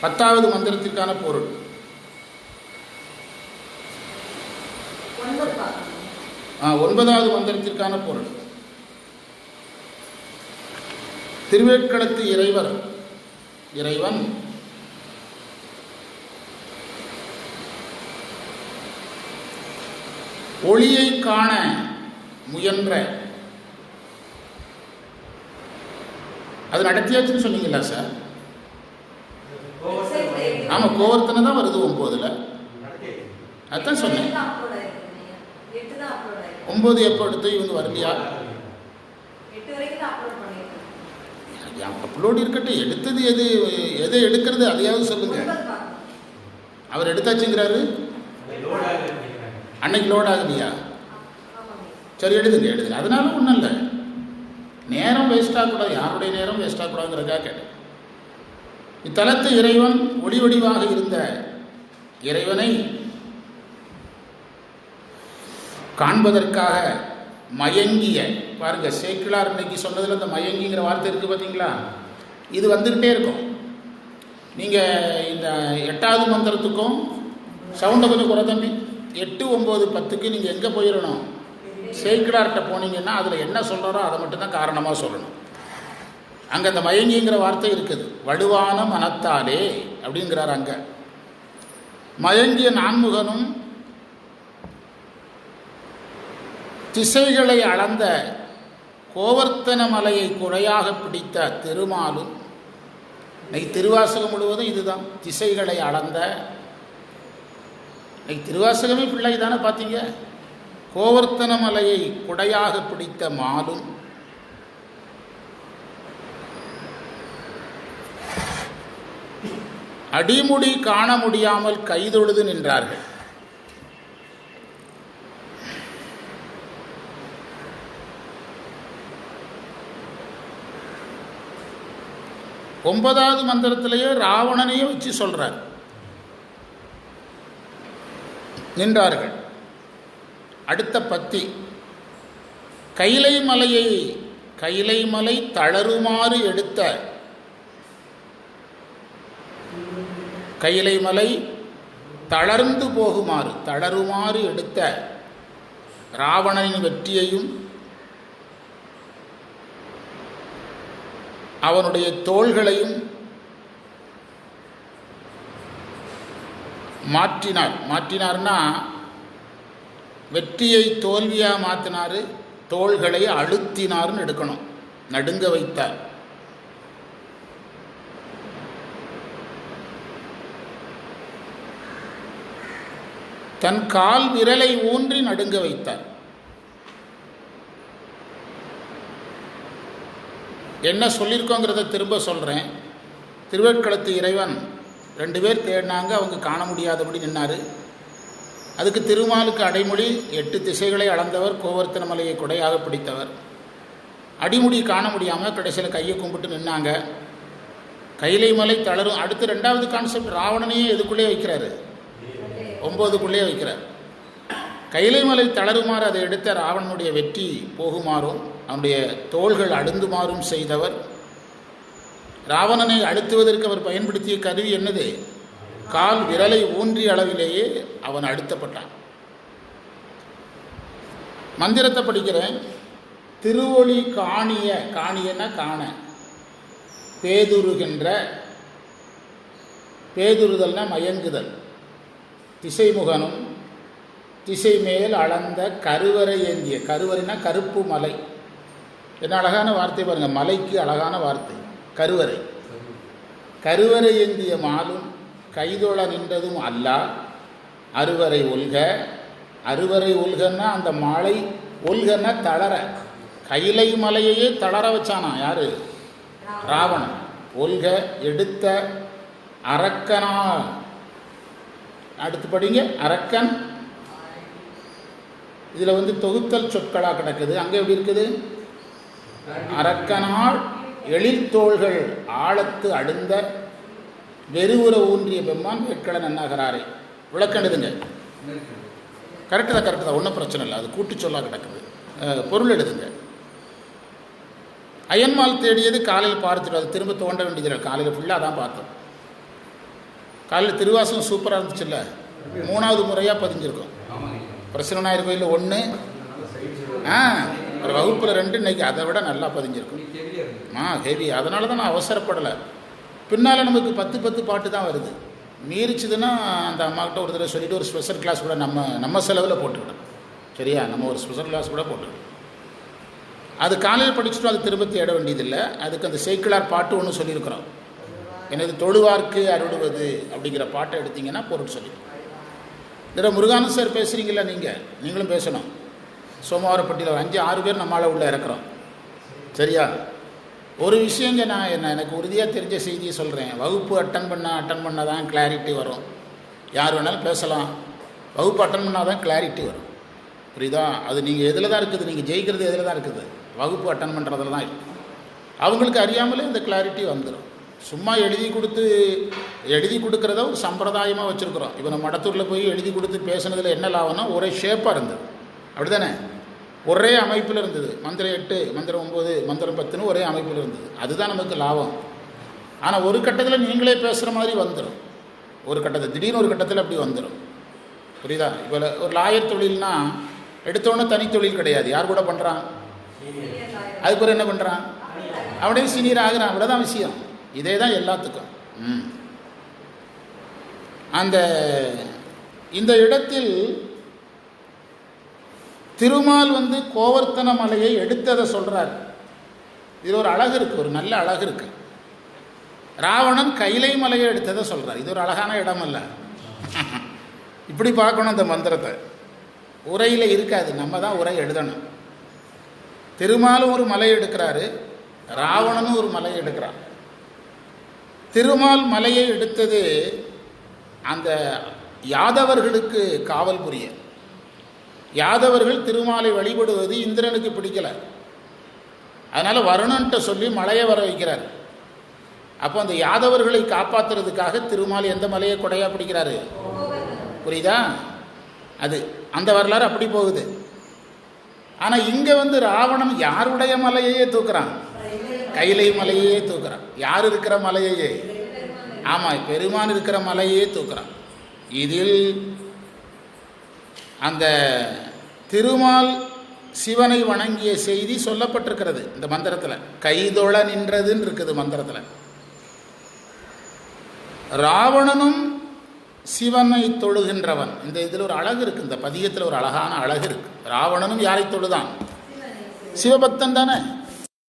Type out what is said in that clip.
10வது மந்திரத்திற்கான பொருள். ஒன்பதாவது மந்திரத்திற்கான பொருள். திருவேட்களத்து இறைவன் ஒளியை காண முயன்ற, அது நடத்தியாச்சுன்னு சொன்னீங்களா சார்? ஆமாம், கோவர்த்தனை தான் வருது 9ல். அதுதான் சொன்னேன். 9 எப்போ எடுத்து இவங்க வரலையா? அப்லோடு இருக்கட்டும். எடுத்தது எதை எடுக்கிறது அதையாவது சொல்லுங்க. அவர் எடுத்தாச்சுங்கிறாரு. அன்னைக்கு லோட் ஆகுதியா? சரி, எடுத்துங்க. அதனால ஒன்றும் இல்லை. நேரம் வேஸ்ட் ஆகக்கூடாது. யாருடைய நேரம் வேஸ்ட் ஆகக்கூடாதுங்கிறதுக்காக கேட்டேன். இத்தலத்து இறைவன் ஒளி வடிவாக இருந்த இறைவனை காண்பதற்காக மயங்கிய, பாருங்க, சேக்கிழார் இன்னைக்கு சொன்னதில் இந்த மயங்கிங்கிற வார்த்தை இருக்குது பார்த்தீங்களா? இது வந்துக்கிட்டே இருக்கும். நீங்கள் இந்த 8வது மந்திரத்துக்கும் சவுண்டை கொஞ்சம் குறை தம்பி. 8, 9, 10க்கு நீங்கள் எங்கே போயிடணும்? சேக்கிழார்கிட்ட போனீங்கன்னா அதில் என்ன சொல்கிறாரோ அதை மட்டும்தான் காரணமாக சொல்லணும். அங்கே அந்த மயங்கிங்கிற வார்த்தை இருக்குது. வடுவான மனத்தாலே அப்படிங்கிறார். அங்கே மயங்கிய நான்முகனும் திசைகளை அளந்த கோவர்த்தன மலையை குறையாக பிடித்த திருமாலும், திருவாசகம் முழுவதும் இதுதான். திசைகளை அளந்த, திருவாசகமே பிள்ளை தானே பார்த்தீங்க. கோவர்த்தன மலையை குடையாக பிடித்த மாலும் அடிமுடி காண முடியாமல் கைதொழுது நின்றார்கள். ஒன்பதாவது மந்திரத்திலேயே ராவணனையே வச்சு சொல்றார். நின்றார்கள். அடுத்த பத்தி, கைலை மலை தளருமாறு எடுத்த, கைலை மலை தளர்ந்து போகுமாறு தளருமாறு எடுத்த ராவணனின் வெற்றியையும் அவனுடைய தோள்களையும் மாற்றினார்னா வெற்றியை தோல்வியாக மாற்றினார், தோள்களை அழுத்தினார்னு எடுக்கணும். நடுங்க வைத்தார். தன் கால் விரலை ஊன்றி நடுங்க வைத்தார். என்ன சொல்லியிருக்கோங்கிறத திரும்ப சொல்கிறேன். திருவேட்களத்து இறைவன் 2 பேர் தேடினாங்க, அவங்க காண முடியாதபடி நின்னார். அதுக்கு திருமாலுக்கு அடைமொழி 8 திசைகளை அளந்தவர், கோவர்த்தன மலையை குடையாக பிடித்தவர். அடிமுடி காண முடியாமல் கடைசியில் கையை கும்பிட்டு நின்னாங்க. கைலை மலை தளரும். அடுத்து 2வது கான்செப்ட், ராவணனையே எதுக்குள்ளே வைக்கிறாரு? 9க்குள்ளே வைக்கிறார். கைலை மலை தளருமாறு அதை எடுத்த ராவணனுடைய வெற்றி போகுமாறும் அவனுடைய தோள்கள் அழுந்துமாறும் செய்தவர். ராவணனை அழுத்துவதற்கு அவர் பயன்படுத்திய கருவி என்னது? கால் விரலை ஊன்றிய அளவிலேயே அவன் அழுத்தப்பட்டான். மந்திரத்தை படிக்கிறேன். திருவொளி காணியன காண பேதுருகின்ற, பேதுருதல்னா மயங்குதல், திசைமுகனும் திசை மேல் அளந்த கருவறை ஏந்திய, கருவறைனா கருப்பு மலை. என்ன அழகான வார்த்தை பாருங்கள், மலைக்கு அழகான வார்த்தை கருவறை. கருவறை ஏந்திய மாலும் கைதொழ நின்றதும் அல்லா அருவரை ஒல்க. அருவரை ஒல்கன்னா அந்த மலை, ஒல்கன்னா தளர, கைலை மலையையே தளர வச்சானா யாரு? ராவணன். ஒல்க எடுத்த அரக்கனால், அடுத்து படிங்க, அரக்கன். இதில் தொகுத்தல் சொற்களாக கிடக்குது. அங்கே எப்படி இருக்குது? அரக்கனால் எழில்தோள்கள் ஆழத்து அடுந்த வெறுவுற ஊன்றிய பெம்மான் வேட்களன் அண்ணாகிறாரே. விளக்கம் எழுதுங்க. கரெக்டு தான், ஒன்றும் பிரச்சனை இல்லை. அது கூட்டு சொல்லாக கிடக்குது. பொருள் எழுதுங்க. அயன்மால் தேடியது காலையில் பார்த்துட்டு அது திரும்ப தோண்ட வேண்டியதில்லை. காலையில் ஃபுல்லாக தான் பார்த்தோம். காலையில் திருவாசகம் சூப்பராக இருந்துச்சுல்ல, 3வது முறையாக பதிஞ்சிருக்கும். பிரசன்னநாயர் கோயிலில் 1, ஒரு வகுப்பில் 2, இன்னைக்கு அதை விட நல்லா பதிஞ்சிருக்கும். ஹெவி. அதனால தான் நான் அவசரப்படலை. பின்னால் நமக்கு 10 பாட்டு தான் வருது. மீறிச்சுதுன்னா அந்த அம்மாக்கிட்ட ஒரு தடவை சொல்லிவிட்டு ஒரு ஸ்பெஷல் கிளாஸ் கூட நம்ம செலவில் போட்டுக்கிடும். சரியா? நம்ம ஒரு ஸ்பெஷல் கிளாஸ் கூட போட்டுக்கிடும். அது காலையில் படிச்சுட்டோம், அது திரும்ப தேட வேண்டியதில்லை. அதுக்கு அந்த சேக்கிழார் பாட்டு ஒன்று சொல்லியிருக்கிறோம். எனது தொழுவார்க்கு அருடுவது அப்படிங்கிற பாட்டை எடுத்திங்கன்னா பொருள் சொல்லி. இதில் முருகானந்த் சார் பேசுகிறீங்களா? நீங்களும் பேசணும். சோமவாரப்பட்டியில் 5-6 பேர் நம்மளால் உள்ள இறக்குறோம். சரியா? ஒரு விஷயங்க, நான் எனக்கு உறுதியாக தெரிஞ்ச செய்தியை சொல்கிறேன். வகுப்பு அட்டன் பண்ணால் தான் கிளாரிட்டி வரும். யார் வேணாலும் பேசலாம். வகுப்பு அட்டன் பண்ணால் தான் கிளாரிட்டி வரும். புரியுதா? அது நீங்கள் எதில் தான் இருக்குது, நீங்கள் ஜெயிக்கிறது எதில் தான் இருக்குது? வகுப்பு அட்டன் பண்ணுறதுல தான் இருக்குது. அவங்களுக்கு அறியாமலே இந்த கிளாரிட்டி வந்துடும். சும்மா எழுதி கொடுக்குறத ஒரு சம்பிரதாயமாக வச்சுருக்குறோம். இப்போ நம்ம மடத்தூரில் போய் எழுதி கொடுத்து பேசுனதில் என்ன லாபம்னா, ஒரே ஷேப்பாக இருந்தது. அப்படி தானே? ஒரே அமைப்பில் இருந்தது. மந்திரம் 8, மந்திரம் 9, மந்திரம் 10ன்னு ஒரே அமைப்பில் இருந்தது. அதுதான் நமக்கு லாபம். ஆனால் ஒரு கட்டத்தில் நீங்களே பேசுகிற மாதிரி வந்துடும். திடீர்னு ஒரு கட்டத்தில் அப்படி வந்துடும். புரியுதா? இப்போ ஒரு லாயர் தொழில்னா எடுத்தோன்னே தனித்தொழில் கிடையாது. யார் கூட பண்ணுறான்? அதுக்கு பிறகு என்ன பண்ணுறான்? அவனே சீனியர் ஆகிறான். அவ்வளோதான் விஷயம். இதே தான் எல்லாத்துக்கும். இந்த இடத்தில் திருமால் கோவர்த்தன மலையை எடுத்ததை சொல்கிறார். இதில் ஒரு அழகு இருக்குது, ஒரு நல்ல அழகு இருக்குது. ராவணன் கைலை மலையை எடுத்ததை சொல்கிறார். இது ஒரு அழகான இடம் அல்ல? இப்படி பார்க்கணும் இந்த மந்திரத்தை. உரையில் இருக்காது, நம்ம தான் உரை எழுதணும். திருமாலும் ஒரு மலை எடுக்கிறாரு, ராவணனும் ஒரு மலையை எடுக்கிறான். திருமால் மலையை எடுத்தது அந்த யாதவர்களுக்கு காவல் புரிய. யாதவர்கள் திருமாலை வழிபடுவது இந்திரனுக்கு பிடிக்கலை. அதனால் வருணன்ட்ட சொல்லி மலையை வர வைக்கிறார். அப்போ அந்த யாதவர்களை காப்பாற்றுறதுக்காக திருமால் எந்த மலையை கொடையாக பிடிக்கிறாரு? புரியுதா? அது அந்த வரலாறு அப்படி போகுது. ஆனால் இங்கே ராவணன் யாருடைய மலையையே தூக்குறான்? கைலை மலையே தூக்குறான். யார் இருக்கிற மலையையே? ஆமாம், பெருமான் இருக்கிற மலையே தூக்குறான். இதில் அந்த திருமால் சிவனை வணங்கிய செய்தி சொல்லப்பட்டிருக்கிறது இந்த மந்திரத்தில். கைதொழ நின்றதுன்னு இருக்குது மந்திரத்தில். ராவணனும் சிவனை தொழுகின்றவன். இந்த இதில் ஒரு அழகு இருக்குது, இந்த பதியத்தில் ஒரு அழகான அழகு இருக்குது. ராவணனும் யாரை தொழுதான்? சிவபக்தன் தானே.